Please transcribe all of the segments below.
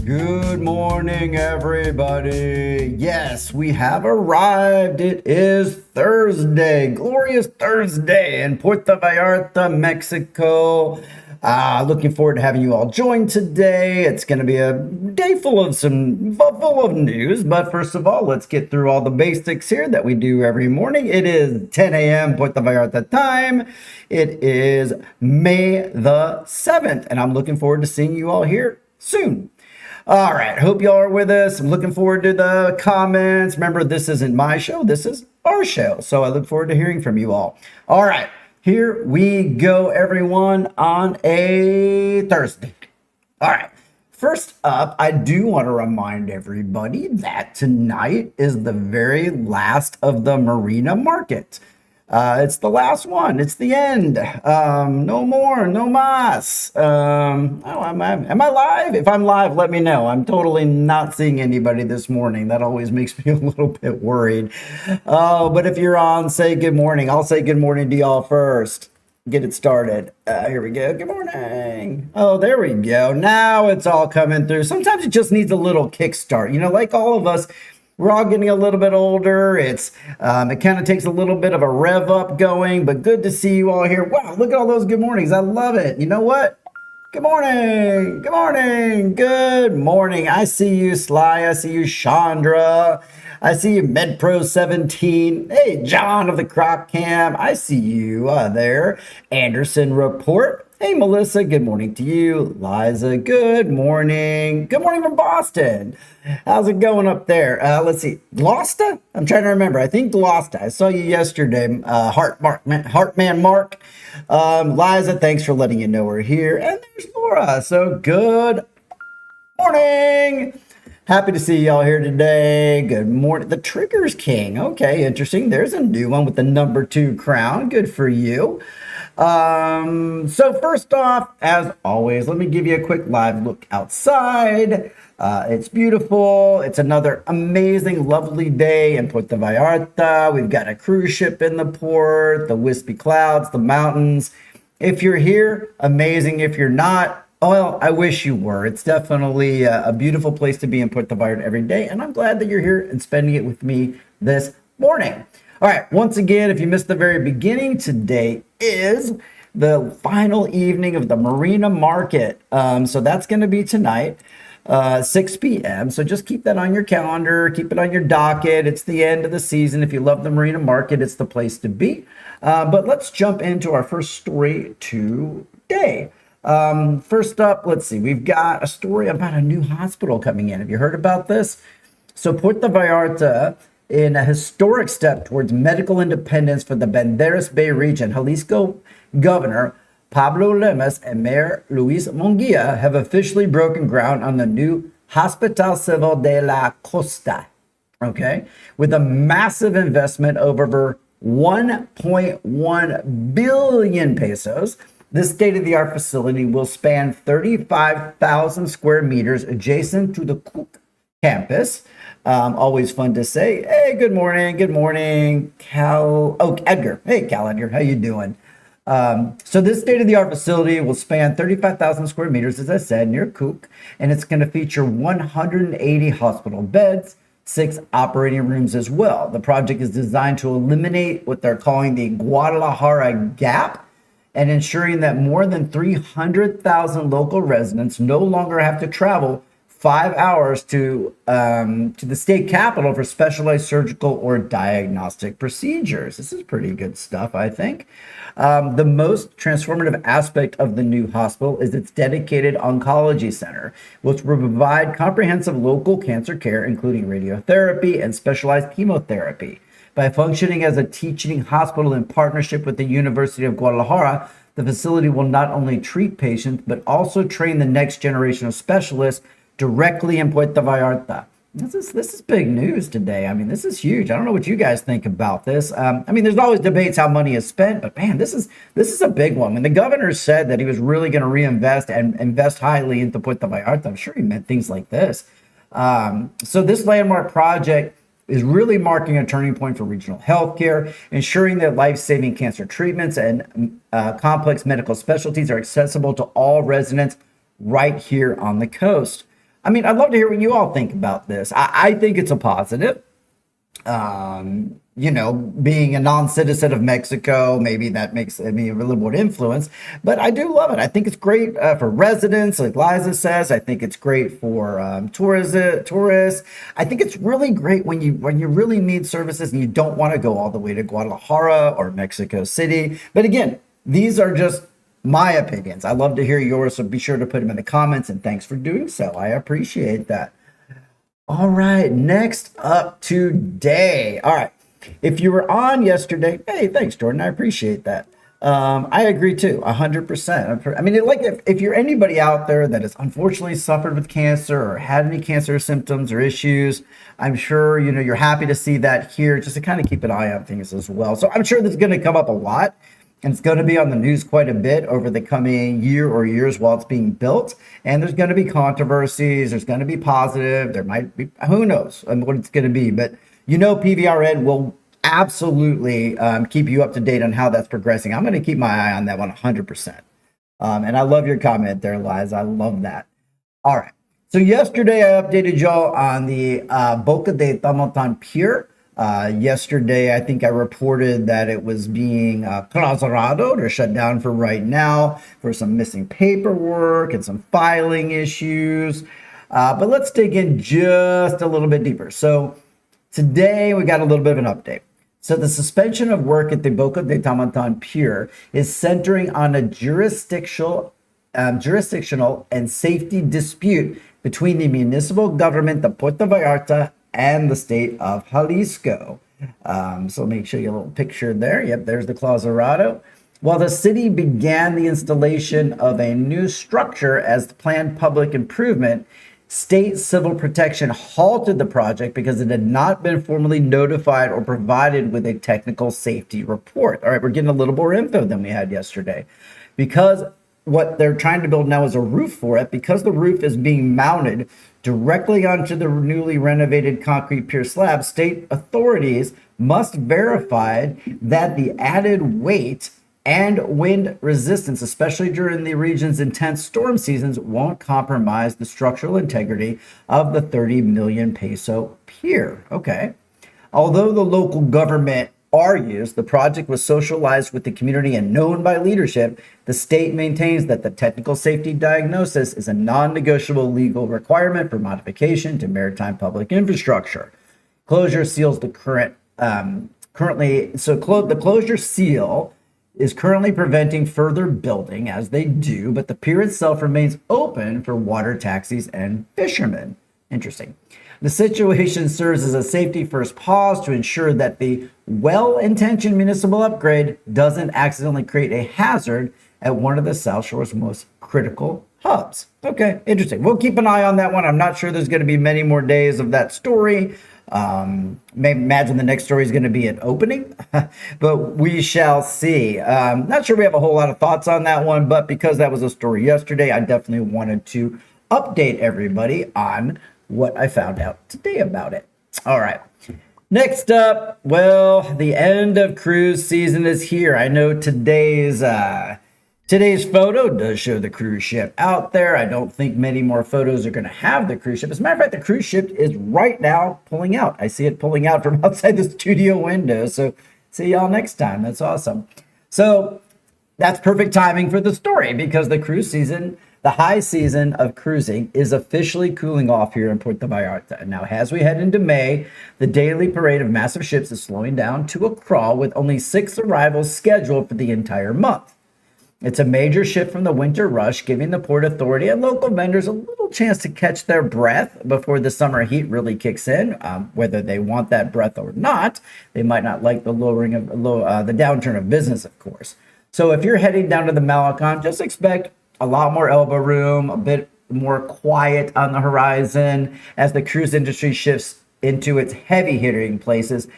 Good morning, everybody. Yes, we have arrived. It is Thursday, glorious Thursday in Puerto Vallarta, Mexico. Looking forward to having you all join today. It's going to be a day full of news. But first of all, let's get through all the basics here that we do every morning. It is 10 a.m. Puerto Vallarta time. It is May the 7th, and I'm looking forward to seeing you all here soon. All right, hope y'all are with us. I'm looking forward to the comments. Remember, this isn't my show, this is our show. So I look forward to hearing from you all. All right, here we go, everyone, on a Thursday. All right, first up, I do want to remind everybody that tonight is the very last of the Marina Market. It's the last one. It's the end. No more, no mas. Am I live? If I'm live, let me know. I'm totally not seeing anybody this morning. That always makes me a little bit worried. But if you're on, say good morning. I'll say good morning to y'all first. Get it started. Here we go. Good morning. Oh, there we go. Now it's all coming through. Sometimes it just needs a little kickstart. You know, like all of us, we're all getting a little bit older. It kind of takes a little bit of a rev up going, but good to see you all here. Wow, look at all those good mornings. I love it. You know what? Good morning. Good morning. Good morning. I see you, Sly. I see you, Chandra. I see you, MedPro17. Hey, John of the Crop Cam. I see you there. Anderson Report. Hey, Melissa, good morning to you. Liza, good morning. Good morning from Boston. How's it going up there? Let's see. Gloucester? I'm trying to remember. I think Gloucester. I saw you yesterday. Heartman Mark. Liza, thanks for letting you know we're here. And there's Laura. So good morning. Happy to see y'all here today. Good morning. The Triggers King. Okay, interesting. There's a new one with the number 2 crown. Good for you. So first off, as always, let me give you a quick live look outside. It's beautiful. It's another amazing, lovely day in Puerto Vallarta. We've got a cruise ship in the port, the wispy clouds, the mountains. If you're here, amazing. If you're not, well, I wish you were. It's definitely a beautiful place to be in Puerto Vallarta every day. And I'm glad that you're here and spending it with me this morning. All right, once again, if you missed the very beginning, today is the final evening of the Marina Market. So that's going to be tonight, 6 p.m. So just keep that on your calendar, keep it on your docket. It's the end of the season. If you love the Marina Market, it's the place to be. But let's jump into our first story today. First up, let's see. We've got a story about a new hospital coming in. Have you heard about this? So Puerto Vallarta, in a historic step towards medical independence for the Banderas Bay region, Jalisco Governor Pablo Lemus and Mayor Luis Munguia have officially broken ground on the new Hospital Civil de la Costa, okay, with a massive investment of over 1.1 billion pesos. This state-of-the-art facility will span 35,000 square meters adjacent to the Cook campus. Always fun to say. Hey, good morning. Good morning, Edgar. Hey, Cal Edgar. How you doing? So this state-of-the-art facility will span 35,000 square meters, as I said, near Cook, and it's going to feature 180 hospital beds, 6 operating rooms as well. The project is designed to eliminate what they're calling the Guadalajara gap and ensuring that more than 300,000 local residents no longer have to travel 5 hours to the state capital for specialized surgical or diagnostic procedures. This is pretty good stuff, I think. The most transformative aspect of the new hospital is its dedicated oncology center, which will provide comprehensive local cancer care, including radiotherapy and specialized chemotherapy. By functioning as a teaching hospital in partnership with the University of Guadalajara, the facility will not only treat patients, but also train the next generation of specialists directly in Puerto Vallarta. This is big news today. I mean, this is huge. I don't know what you guys think about this. I mean, there's always debates how money is spent, but man, this is a big one. When the governor said that he was really going to reinvest and invest highly into Puerto Vallarta, I'm sure he meant things like this. So this landmark project is really marking a turning point for regional healthcare, ensuring that life-saving cancer treatments and complex medical specialties are accessible to all residents right here on the coast. I mean, I'd love to hear what you all think about this. I think it's a positive. Being a non-citizen of Mexico, maybe that makes me a little more influence, but I do love it. I think it's great for residents, like Liza says. I think it's great for tourists. I think it's really great when you really need services and you don't want to go all the way to Guadalajara or Mexico City. But again, these are just my opinions. I love to hear yours, so be sure to put them in the comments, and thanks for doing so. I appreciate that. All right, next up today. All right, if you were on yesterday, hey, thanks, Jordan. I appreciate that. I agree too, 100%. I mean, if you're anybody out there that has unfortunately suffered with cancer or had any cancer symptoms or issues, I'm sure you're happy to see that here, just to kind of keep an eye on things as well. So I'm sure this is going to come up a lot. And it's going to be on the news quite a bit over the coming year or years while it's being built. And there's going to be controversies. There's going to be positive. There might be, who knows what it's going to be. But PVRN will absolutely keep you up to date on how that's progressing. I'm going to keep my eye on that 100%. And I love your comment there, Liz. I love that. All right. So yesterday I updated y'all on the Boca de Tamotan Pier. Yesterday, I think I reported that it was being clausurado, or shut down for right now, for some missing paperwork and some filing issues. But let's dig in just a little bit deeper. So today we got a little bit of an update. So the suspension of work at the Boca de Tamotan Pier is centering on a jurisdictional and safety dispute between the municipal government of Puerto Vallarta and the state of Jalisco. So let me show you a little picture there. Yep, there's the clausurado. While the city began the installation of a new structure as the planned public improvement, state civil protection halted the project because it had not been formally notified or provided with a technical safety report. All right, we're getting a little more info than we had yesterday. Because what they're trying to build now is a roof for it, because the roof is being mounted directly onto the newly renovated concrete pier slab, state authorities must verify that the added weight and wind resistance, especially during the region's intense storm seasons, won't compromise the structural integrity of the 30 million peso pier. Okay. Although the local government argues the project was socialized with the community and known by leadership, the state maintains that the technical safety diagnosis is a non-negotiable legal requirement for modification to maritime public infrastructure. Closure seals the the closure seal is currently preventing further building, as they do, but the pier itself remains open for water taxis and fishermen. Interesting. The situation serves as a safety first pause to ensure that the well-intentioned municipal upgrade doesn't accidentally create a hazard at one of the South Shore's most critical hubs. Okay, interesting. We'll keep an eye on that one. I'm not sure there's going to be many more days of that story. Maybe imagine the next story is going to be an opening, but we shall see. Not sure we have a whole lot of thoughts on that one, but because that was a story yesterday, I definitely wanted to update everybody on what I found out today about it. All right. Next up, well, the end of cruise season is here. I know today's photo does show the cruise ship out there. I don't think many more photos are going to have the cruise ship. As a matter of fact, the cruise ship is right now pulling out. I see it pulling out from outside the studio window. So see y'all next time. That's awesome. So that's perfect timing for the story, because the cruise season, the high season of cruising, is officially cooling off here in Puerto Vallarta. Now, as we head into May, the daily parade of massive ships is slowing down to a crawl, with only 6 arrivals scheduled for the entire month. It's a major shift from the winter rush, giving the Port Authority and local vendors a little chance to catch their breath before the summer heat really kicks in. Whether they want that breath or not, they might not like the the downturn of business, of course. So if you're heading down to the Malecon, just expect a lot more elbow room, a bit more quiet on the horizon as the cruise industry shifts into its heavy hitting places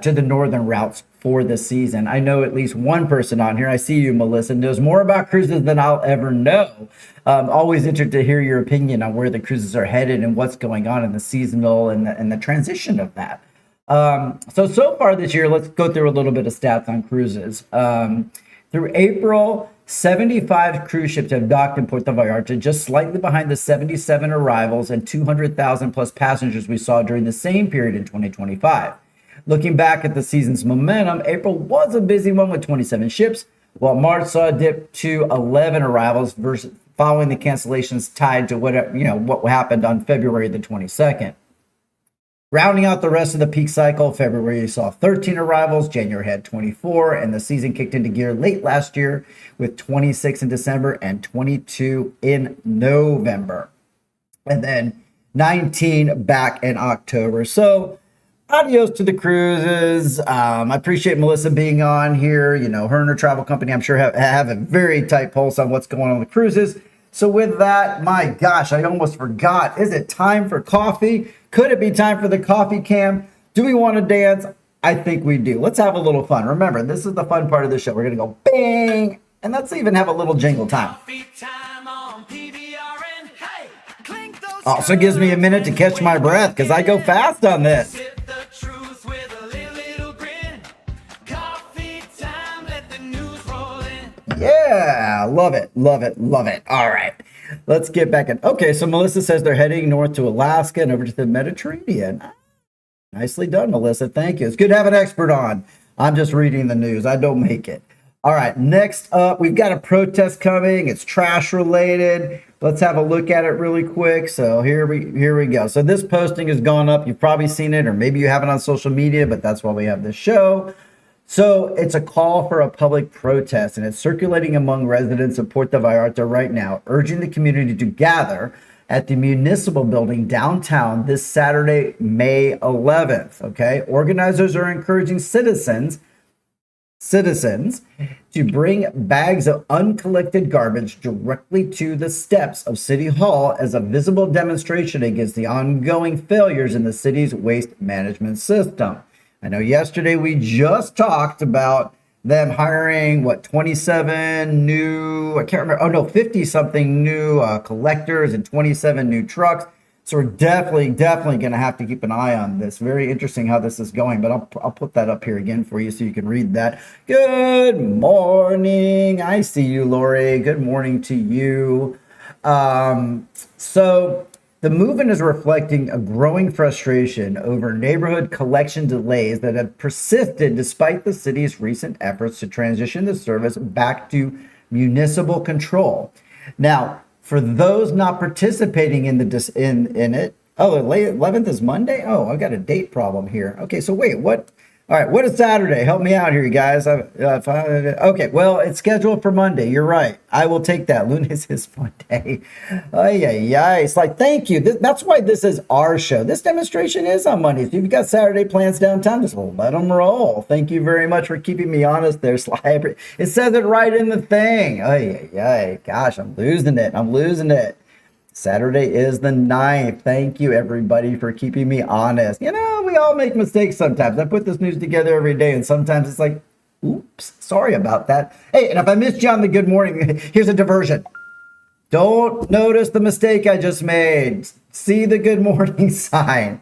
to the northern routes for the season. I know at least one person on here, I see you, Melissa, knows more about cruises than I'll ever know. Always interested to hear your opinion on where the cruises are headed and what's going on in the seasonal and the transition of that. So far this year, let's go through a little bit of stats on cruises. Through April, 75 cruise ships have docked in Puerto Vallarta, just slightly behind the 77 arrivals and 200,000 plus passengers we saw during the same period in 2025. Looking back at the season's momentum, April was a busy one with 27 ships, while March saw a dip to 11 arrivals versus following the cancellations tied to what happened on February the 22nd. Rounding out the rest of the peak cycle, February saw 13 arrivals, January had 24, and the season kicked into gear late last year with 26 in December and 22 in November. And then 19 back in October. So adios to the cruises. I appreciate Melissa being on here. You know, her and her travel company, I'm sure, have a very tight pulse on what's going on with cruises. So with that, my gosh, I almost forgot. Is it time for coffee? Could it be time for the coffee cam? Do we want to dance? I think we do. Let's have a little fun. Remember, this is the fun part of the show. We're going to go bang, and let's even have a little jingle time. On PVRN. Hey, also gives me a minute to catch my breath because I go fast on this. Yeah, love it, love it, love it. All right, let's get back in. Okay, so Melissa says they're heading north to Alaska and over to the Mediterranean. Nicely done, Melissa. Thank you. It's good to have an expert on. I'm just reading the news. I don't make it. All right, next up, we've got a protest coming. It's trash related. Let's have a look at it really quick. So here we go. So this posting has gone up. You've probably seen it, or maybe you have it on social media, but that's why we have this show. So it's a call for a public protest, and it's circulating among residents of Puerto Vallarta right now, urging the community to gather at the municipal building downtown this Saturday, May 11th. Okay, organizers are encouraging citizens to bring bags of uncollected garbage directly to the steps of City Hall as a visible demonstration against the ongoing failures in the city's waste management system. I know yesterday we just talked about them hiring, 27 new, I can't remember, 50 something new collectors and 27 new trucks. So we're definitely going to have to keep an eye on this. Very interesting how this is going, but I'll put that up here again for you so you can read that. Good morning. I see you, Lori. Good morning to you. So the movement is reflecting a growing frustration over neighborhood collection delays that have persisted despite the city's recent efforts to transition the service back to municipal control. Now, for those not participating in it, the 11th is Monday? Oh, I've got a date problem here. Okay, so wait, what? All right, what is Saturday? Help me out here, you guys. Okay, well, it's scheduled for Monday. You're right. I will take that. Lunes is Monday. It's like, thank you. That's why this is our show. This demonstration is on Monday. If you've got Saturday plans downtown, just let them roll. Thank you very much for keeping me honest there, Sly. It says it right in the thing. Gosh, I'm losing it. Saturday is the 9th. Thank you, everybody, for keeping me honest. You know, we all make mistakes sometimes. I put this news together every day, and sometimes it's like, oops, sorry about that. Hey, and if I missed you on the good morning, here's a diversion. Don't notice the mistake I just made. See the good morning sign.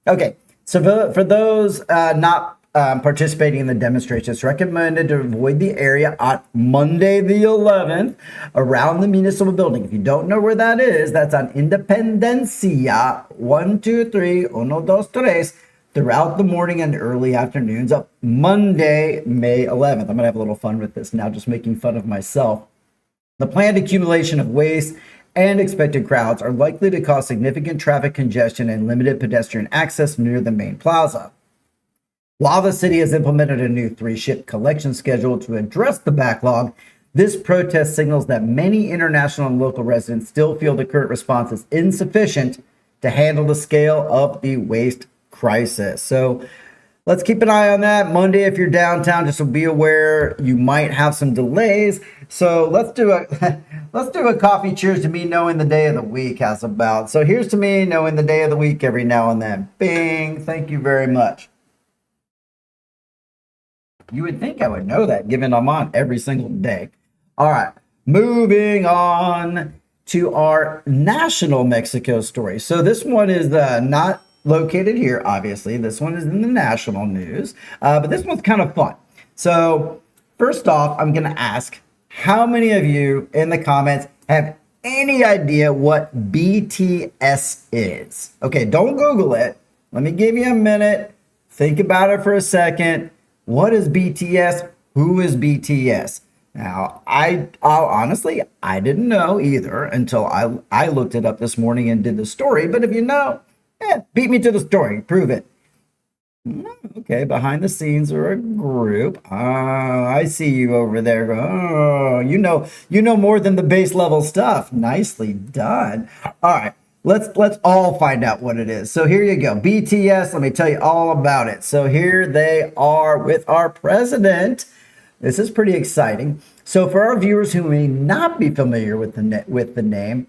Okay, so for those not participating in the demonstration, it's recommended to avoid the area on Monday the 11th around the municipal building. If you don't know where that is, that's on Independencia 123 throughout the morning and early afternoons of Monday, May 11th. I'm going to have a little fun with this now, just making fun of myself. The planned accumulation of waste and expected crowds are likely to cause significant traffic congestion and limited pedestrian access near the main plaza. While the city has implemented a new 3-ship collection schedule to address the backlog, this protest signals that many international and local residents still feel the current response is insufficient to handle the scale of the waste crisis. So let's keep an eye on that. Monday, if you're downtown, just be aware you might have some delays. So let's do a coffee cheers to me knowing the day of the week. How's about? So here's to me knowing the day of the week every now and then. Bing. Thank you very much. You would think I would know that, given I'm on every single day. All right, moving on to our national Mexico story. So this one is not located here, obviously. This one is in the national news, but this one's kind of fun. So First off, I'm going to ask how many of you in the comments have any idea what BTS is? Okay, don't Google it. Let me give you a minute. Think about it for a second. What is BTS? Who is BTS? Now, honestly, I didn't know either until I looked it up this morning and did the story. But if you know, beat me to the story. Prove it. Okay, behind the scenes are a group. I see you over there. Oh, you know more than the base level stuff. Nicely done. All right, let's all find out what it is. So here you go. BTS, let me tell you all about it. So here they are with our president. This is pretty exciting. So for our viewers who may not be familiar with the name,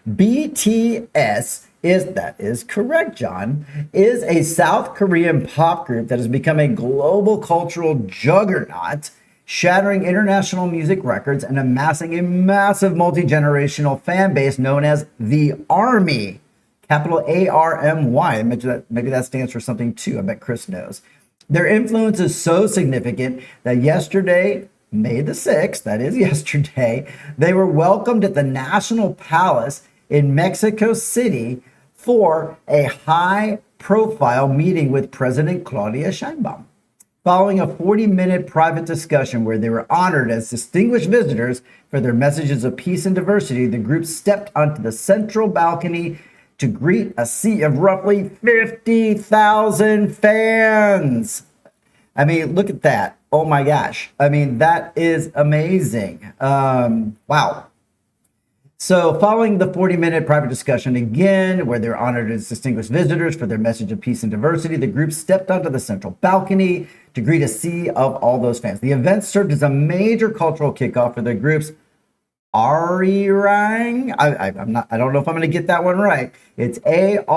BTS that is correct, John, is a South Korean pop group that has become a global cultural juggernaut, shattering international music records and amassing a massive multi-generational fan base known as the Army, capital ARMY. Maybe that stands for something too. I bet Chris knows. Their influence is so significant that yesterday, May the 6th, that is yesterday, they were welcomed at the National Palace in Mexico City for a high-profile meeting with President Claudia Sheinbaum. Following a 40-minute private discussion where they were honored as distinguished visitors for their messages of peace and diversity, the group stepped onto the central balcony to greet a sea of roughly 50,000 fans. I mean, look at that. Oh my gosh. I mean, that is amazing. Wow. So following the 40-minute private discussion again, where they're honored as distinguished visitors for their message of peace and diversity, the group stepped onto the central balcony to greet a sea of all those fans. The event served as a major cultural kickoff for the group's Arirang. I don't know if I'm going to get that one right. It's Arirang.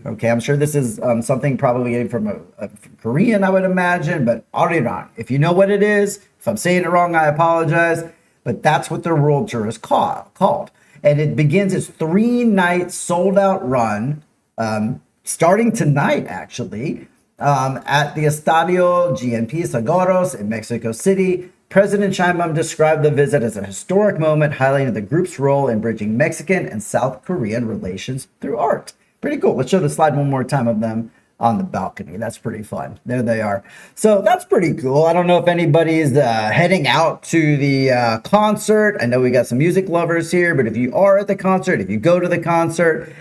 Okay, I'm sure this is something probably from a Korean, I would imagine, but Arirang. If you know what it is, if I'm saying it wrong, I apologize. But that's what their world tour is called. And it begins its 3-night sold-out run, starting tonight, actually, at the Estadio GNP Seguros in Mexico City. President Sheinbaum described the visit as a historic moment, highlighting the group's role in bridging Mexican and South Korean relations through art. Pretty cool. Let's show the slide one more time of them on the balcony. That's pretty fun. There they are. So that's pretty cool. I don't know if anybody's heading out to the concert. I know we got some music lovers here, but if you are at the concert, if you go to the concert,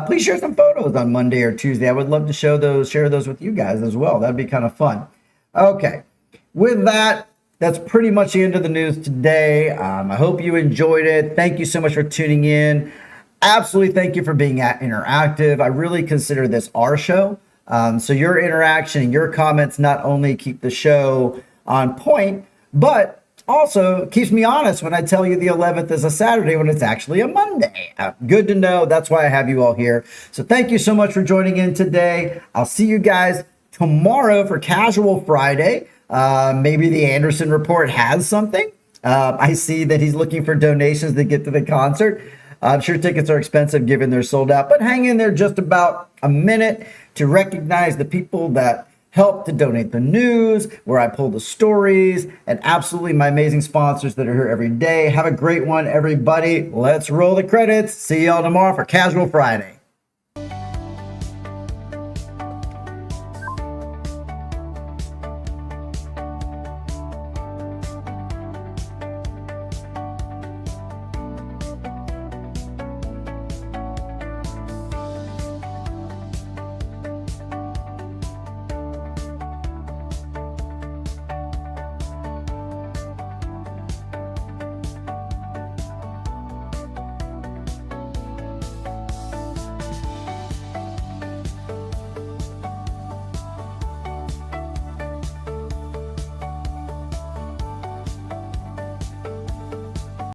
please share some photos on Monday or Tuesday. I would love to share those with you guys as well. That'd be kind of fun. Okay. With that, that's pretty much the end of the news today. I hope you enjoyed it. Thank you so much for tuning in. Absolutely thank you for being interactive. I really consider this our show. So your interaction and your comments not only keep the show on point, but also keeps me honest when I tell you the 11th is a Saturday when it's actually a Monday. Good to know. That's why I have you all here. So thank you so much for joining in today. I'll see you guys tomorrow for Casual Friday. Maybe the Anderson Report has something. I see that he's looking for donations to get to the concert. I'm sure tickets are expensive given they're sold out, but hang in there just about a minute to recognize the people that help to donate the news, where I pull the stories, and absolutely my amazing sponsors that are here every day. Have a great one, everybody. Let's roll the credits. See y'all tomorrow for Casual Friday.